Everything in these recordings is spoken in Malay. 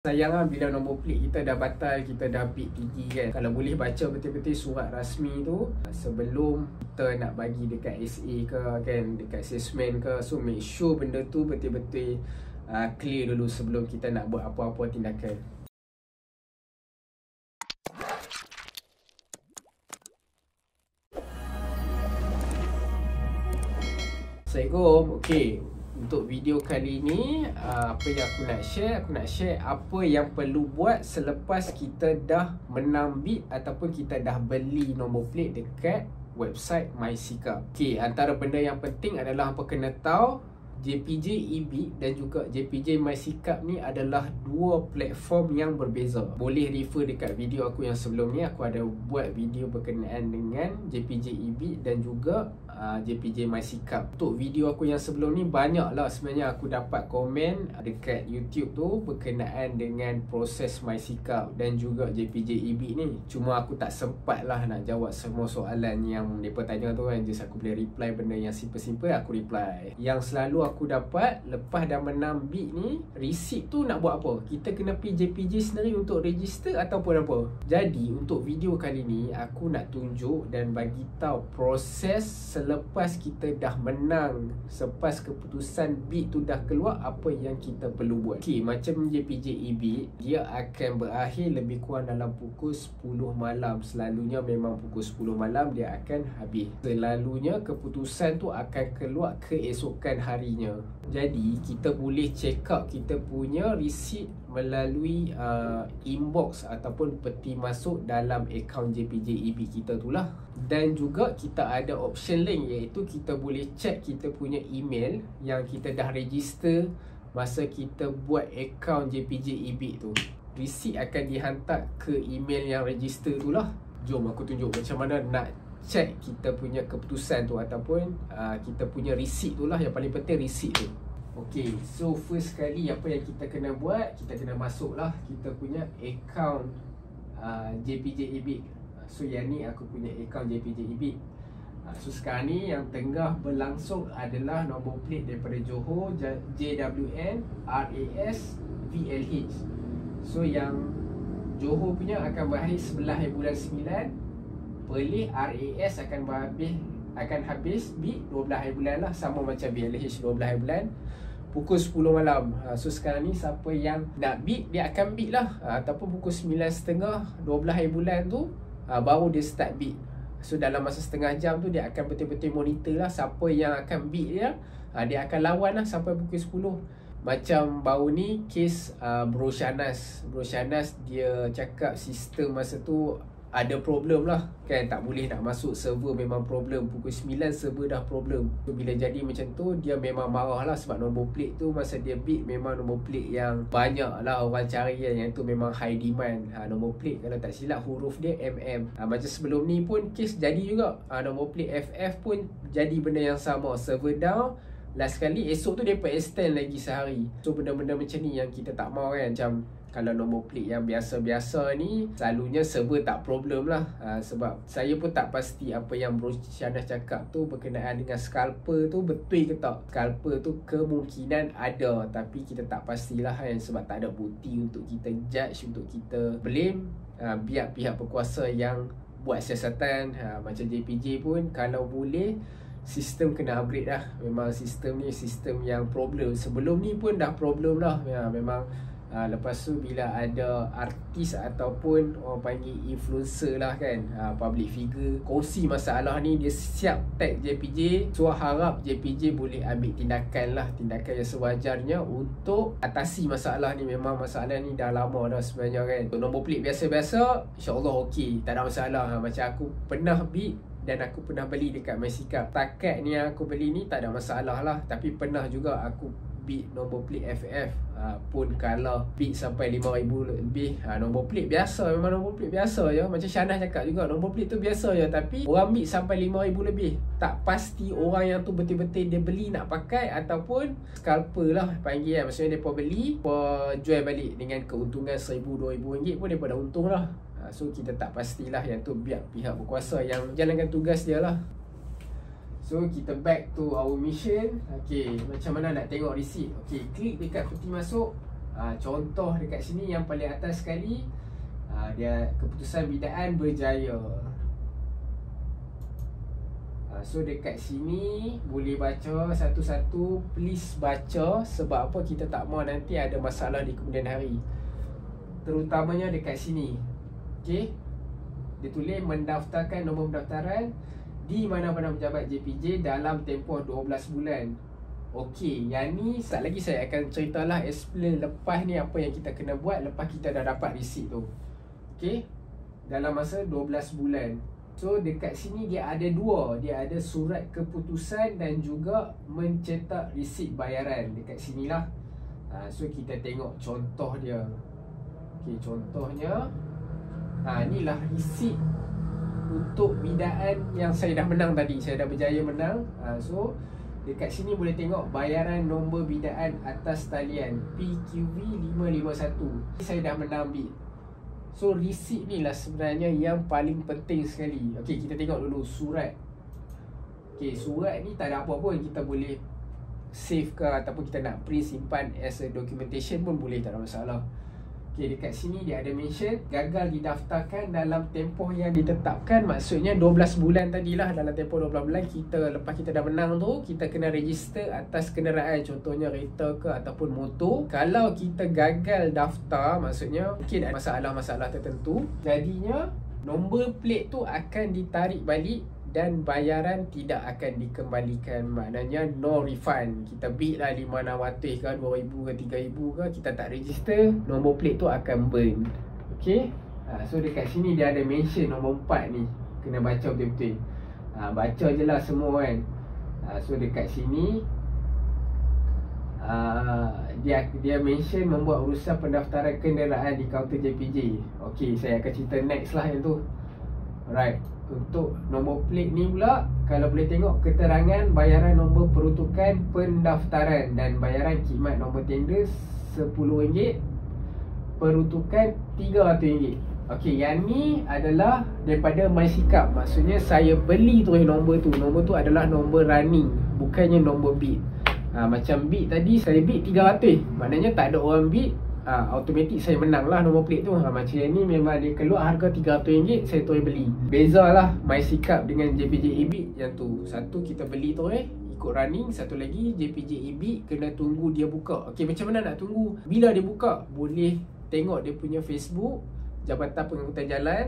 Sayang lah bila nombor plate kita dah batal, kita dah bid tinggi kan. Kalau boleh baca betul-betul surat rasmi tu sebelum kita nak bagi dekat SA ke kan, dekat salesman ke. So make sure benda tu betul-betul clear dulu sebelum kita nak buat apa-apa tindakan. Assalamualaikum. Okey, untuk video kali ni apa yang aku nak share apa yang perlu buat selepas kita dah menang bid ataupun kita dah beli nombor plate dekat website MySikap. Okey, antara benda yang penting adalah apa kena tahu JPJ eBid dan juga JPJ MySikap ni adalah dua platform yang berbeza. Boleh refer dekat video aku yang sebelum ni, aku ada buat video berkenaan dengan JPJ eBid dan juga JPJ MySikap. Untuk video aku yang sebelum ni banyaklah sebenarnya aku dapat komen dekat YouTube tu berkenaan dengan proses MySikap dan juga JPJ eBid ni. Cuma aku tak sempat lah nak jawab semua soalan yang mereka tanya tu kan. Just aku boleh reply benda yang simple-simple, aku reply. Yang selalu aku dapat lepas dah menang bid ni, receipt tu nak buat apa? Kita kena pergi JPJ sendiri untuk register ataupun apa? Jadi untuk video kali ni aku nak tunjuk dan bagi tahu proses selepas kita dah menang, selepas keputusan bid tu dah keluar, apa yang kita perlu buat. Okey, macam JPJ eBid, dia akan berakhir lebih kurang dalam pukul 10 malam. Selalunya memang pukul 10 malam dia akan habis. Selalunya keputusan tu akan keluar keesokan harinya. Jadi kita boleh check out kita punya receipt melalui inbox ataupun peti masuk dalam akaun JPJ eBid kita tu lah. Dan juga kita ada option link, iaitu kita boleh check kita punya email yang kita dah register masa kita buat akaun JPJ eBid tu. Receipt akan dihantar ke email yang register tu lah. Jom aku tunjuk macam mana nak check kita punya keputusan tu ataupun kita punya receipt tu lah. Yang paling penting receipt tu. Okay, so first sekali apa yang kita kena buat, kita kena masuk lah kita punya account JPJ eBid. So yang ni aku punya account JPJ eBid. So sekarang ni yang tengah berlangsung adalah nombor plate daripada Johor, JWN RAS VLH. So yang Johor punya akan berakhir 11 bulan 9. Perlis RAS akan habis bid 12 bulan lah, sama macam VLH 12 bulan pukul 10 malam. So sekarang ni siapa yang nak bid, dia akan bid lah ataupun pukul 9.30 12 bulan tu baru dia start bid. So dalam masa setengah jam tu dia akan betul-betul monitor lah siapa yang akan bid dia. Dia akan lawan lah sampai pukul 10. Macam baru ni kes Bro Shanas dia cakap sistem masa tu ada problem lah kan, tak boleh nak masuk, server memang problem. Pukul 9 server dah problem. So bila jadi macam tu dia memang marah lah sebab nombor plate tu masa dia bid memang nombor plate yang banyak lah orang cari kan, yang tu memang high demand. Nombor plate kalau tak silap huruf dia MM. Macam sebelum ni pun kes jadi juga, nombor plate FF pun jadi benda yang sama, server down. Last kali esok tu dia pun extend lagi sehari. So benda-benda macam ni yang kita tak mahu kan. Macam kalau nombor plate yang biasa-biasa ni selalunya server tak problem lah. Sebab saya pun tak pasti apa yang Bro Shanas cakap tu berkenaan dengan scalper tu betul ke tak. Scalper tu kemungkinan ada, tapi kita tak pastilah kan, sebab tak ada bukti untuk kita judge, untuk kita blame. Biar pihak berkuasa yang buat siasatan. Macam JPJ pun kalau boleh sistem kena upgrade lah. Memang sistem ni sistem yang problem. Sebelum ni pun dah problem lah. Memang lepas tu bila ada artis ataupun orang panggil influencer lah kan, public figure kongsi masalah ni, dia siap tag JPJ. So harap JPJ boleh ambil tindakan lah, tindakan yang sewajarnya untuk atasi masalah ni. Memang masalah ni dah lama dah sebenarnya kan. So, nombor plate biasa-biasa InsyaAllah okey, tak ada masalah. Macam aku pernah bid dan aku pernah beli dekat MySikap. Takat ni yang aku beli ni tak ada masalah lah. Tapi pernah juga aku bid nombor plate FF pun kalau bid sampai 5,000 lebih. Nombor plate biasa, memang nombor plate biasa je. Macam Shanas cakap juga, nombor plate tu biasa je, tapi orang bid sampai 5,000 lebih. Tak pasti orang yang tu betul-betul dia beli nak pakai ataupun scalper lah panggil kan. Maksudnya mereka beli, mereka jual balik dengan keuntungan RM1,000-2,000 pun mereka dah untung lah. So kita tak pastilah, yang tu biar pihak berkuasa yang jalankan tugas dia lah. So kita back to our mission. Okay, macam mana nak tengok receipt? Okay, klik dekat peti masuk. Contoh dekat sini yang paling atas sekali, dia keputusan bidaan berjaya. So dekat sini boleh baca satu-satu. Please baca. Sebab apa? Kita tak mahu nanti ada masalah di kemudian hari, terutamanya dekat sini. Okay, dia tulis mendaftarkan nombor pendaftaran di mana-mana pejabat JPJ dalam tempoh 12 bulan. Okey, yang ni sekejap lagi saya akan ceritalah, explain lepas ni apa yang kita kena buat lepas kita dah dapat receipt tu. Okey, dalam masa 12 bulan. So dekat sini dia ada dua, dia ada surat keputusan dan juga mencetak receipt bayaran dekat sinilah. So kita tengok contoh dia. Okey, contohnya inilah receipt untuk bidaan yang saya dah menang tadi. Saya dah berjaya menang. So dekat sini boleh tengok bayaran nombor bidaan atas talian PQV 551. Saya dah menang bid. So receipt ni lah sebenarnya yang paling penting sekali. Okey, kita tengok dulu surat. Okey, surat ni tak ada apa pun, kita boleh save ke ataupun kita nak print simpan as a documentation pun boleh, tak ada masalah. Okey, dekat sini dia ada mention gagal didaftarkan dalam tempoh yang ditetapkan. Maksudnya 12 bulan tadilah. Dalam tempoh 12 bulan lepas kita dah menang tu, kita kena register atas kenderaan, contohnya kereta ke ataupun motor. Kalau kita gagal daftar, maksudnya mungkin ada masalah-masalah tertentu, jadinya nombor plate tu akan ditarik balik dan bayaran tidak akan dikembalikan. Maknanya no refund. Kita bid lah 500 ke 2,000 ke 3,000 ke, kita tak register, nombor plate tu akan burn. Okay, so dekat sini dia ada mention nombor 4 ni, kena baca betul-betul. Baca je lah semua kan. So dekat sini dia mention membuat urusan pendaftaran kenderaan di kaunter JPJ. Okay, saya akan cerita next lah yang tu. Alright, untuk nombor plate ni pula, kalau boleh tengok keterangan bayaran nombor peruntukan pendaftaran dan bayaran khidmat nombor tender RM10, peruntukan RM300. Okey, yang ni adalah daripada MySikap. Maksudnya saya beli tu nombor tu. Nombor tu adalah nombor running, bukannya nombor bid. Macam bid tadi saya bid RM300, maknanya tak ada orang bid, automatik saya menang lah nombor plate tu. Macam yang ni memang dia keluar harga RM300, saya terus beli. Bezalah MySikap dengan JPJ eBid yang tu. Satu kita beli tu ikut running, satu lagi JPJ eBid kena tunggu dia buka. Okey, macam mana nak tunggu? Bila dia buka, boleh tengok dia punya Facebook Jabatan Pengangkutan Jalan.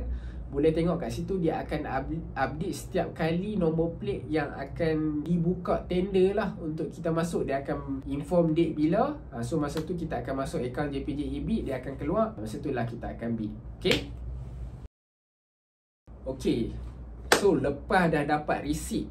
Boleh tengok kat situ, dia akan update setiap kali nombor plate yang akan dibuka tender lah untuk kita masuk. Dia akan inform date bila. So masa tu kita akan masuk akaun JPJ eBid, dia akan keluar. Masa tu lah kita akan bid. Okay, okay. So lepas dah dapat receipt,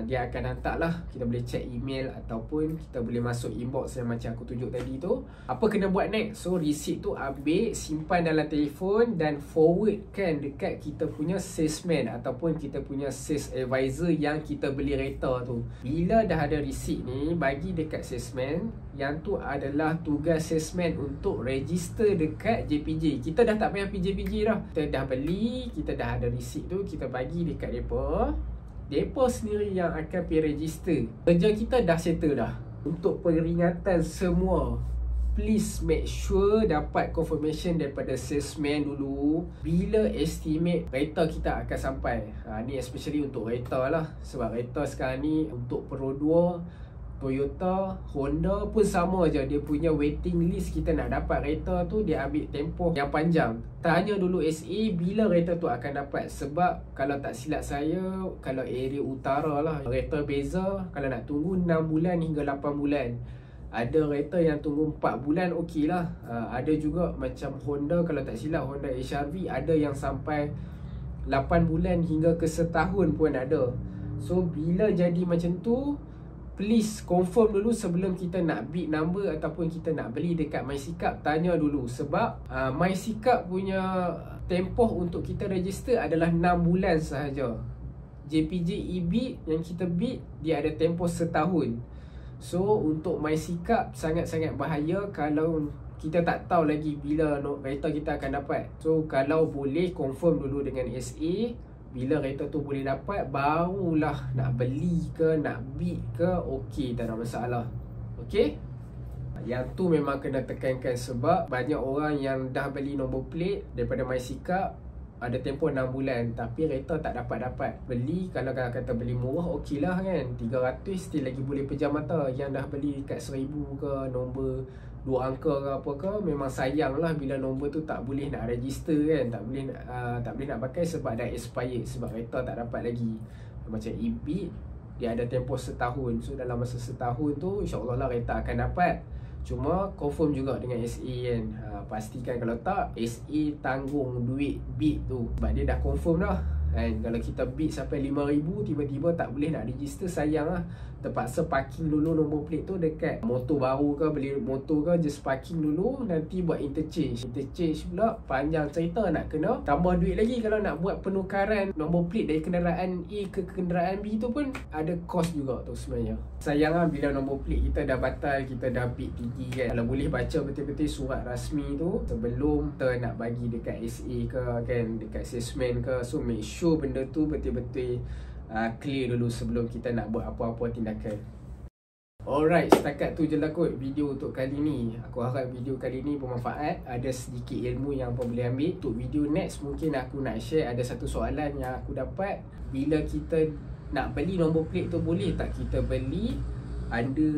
dia akan hantar lah. Kita boleh check email ataupun kita boleh masuk inbox yang macam aku tunjuk tadi tu. Apa kena buat next? So receipt tu ambil, simpan dalam telefon dan forwardkan dekat kita punya salesman ataupun kita punya sales advisor yang kita beli kereta tu. Bila dah ada receipt ni, bagi dekat salesman. Yang tu adalah tugas salesman untuk register dekat JPJ. Kita dah tak payah pergi JPJ dah. Kita dah beli, kita dah ada receipt tu, kita bagi dekat mereka. Depa sendiri yang akan pergi register. Kerja kita dah settle dah. Untuk peringatan semua, please make sure dapat confirmation daripada salesman dulu bila estimate kereta kita akan sampai. Ni especially untuk kereta lah. Sebab kereta sekarang ni untuk Pro 2, Toyota, Honda pun sama je. Dia punya waiting list, kita nak dapat kereta tu dia ambil tempoh yang panjang. Tanya dulu SA bila kereta tu akan dapat. Sebab kalau tak silap saya, kalau area utara lah, kereta beza kalau nak tunggu 6 bulan hingga 8 bulan. Ada kereta yang tunggu 4 bulan okey lah. Ada juga macam Honda, kalau tak silap Honda HR-V ada yang sampai 8 bulan hingga ke setahun pun ada. So bila jadi macam tu, please confirm dulu sebelum kita nak bid number ataupun kita nak beli dekat MySikap. Tanya dulu. Sebab MySikap punya tempoh untuk kita register adalah 6 bulan sahaja. JPJ eBid yang kita bid, dia ada tempoh setahun. So untuk MySikap sangat-sangat bahaya kalau kita tak tahu lagi bila kereta kita akan dapat. So kalau boleh confirm dulu dengan SA bila kereta tu boleh dapat, barulah nak beli ke nak bid ke, okey, tak ada masalah. Okey, Yang tu memang kena tekankan sebab banyak orang yang dah beli nombor plate daripada MySikap ada tempoh 6 bulan tapi kereta tak dapat beli. Kalau kata beli murah okey lah kan, 300 still lagi boleh pejam mata. Yang dah beli kat 1000 ke, nombor 2 angka ke apa ke, memang sayang lah bila nombor tu tak boleh nak register kan, tak boleh nak pakai sebab dah expired, sebab kereta tak dapat lagi. Macam e-beat dia ada tempoh setahun, so dalam masa setahun tu insyaAllah lah kereta akan dapat. Cuma confirm juga dengan SA kan, pastikan kalau tak SA tanggung duit bid tu sebab dia dah confirm dah kan. Kalau kita bid sampai 5,000 tiba-tiba tak boleh nak register, sayang lah. Terpaksa parking dulu nombor plate tu dekat motor baru ke, beli motor ke, just parking dulu, nanti buat interchange pula panjang cerita, nak kena tambah duit lagi. Kalau nak buat penukaran nombor plate dari kenderaan A ke kenderaan B tu pun ada cost juga tu sebenarnya. Sayang lah bila nombor plate kita dah batal, kita dah bid tinggi kan. Kalau boleh baca betul-betul surat rasmi tu sebelum kita nak bagi dekat SA ke kan, dekat salesman ke. So make sure benda tu betul-betul clear dulu sebelum kita nak buat apa-apa tindakan. Alright, setakat tu je lah kot video untuk kali ni. Aku harap video kali ni bermanfaat, ada sedikit ilmu yang apa boleh ambil. Untuk video next mungkin aku nak share ada satu soalan yang aku dapat. Bila kita nak beli nombor plate tu, boleh tak kita beli ada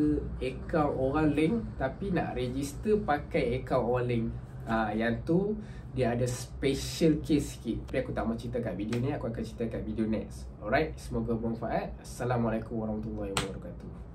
akaun orang lain tapi nak register pakai akaun orang lain? Yang tu dia ada special case sikit, tapi aku tak mau cerita kat video ni, aku akan cerita kat video next. Alright, semoga bermanfaat. Assalamualaikum warahmatullahi wabarakatuh.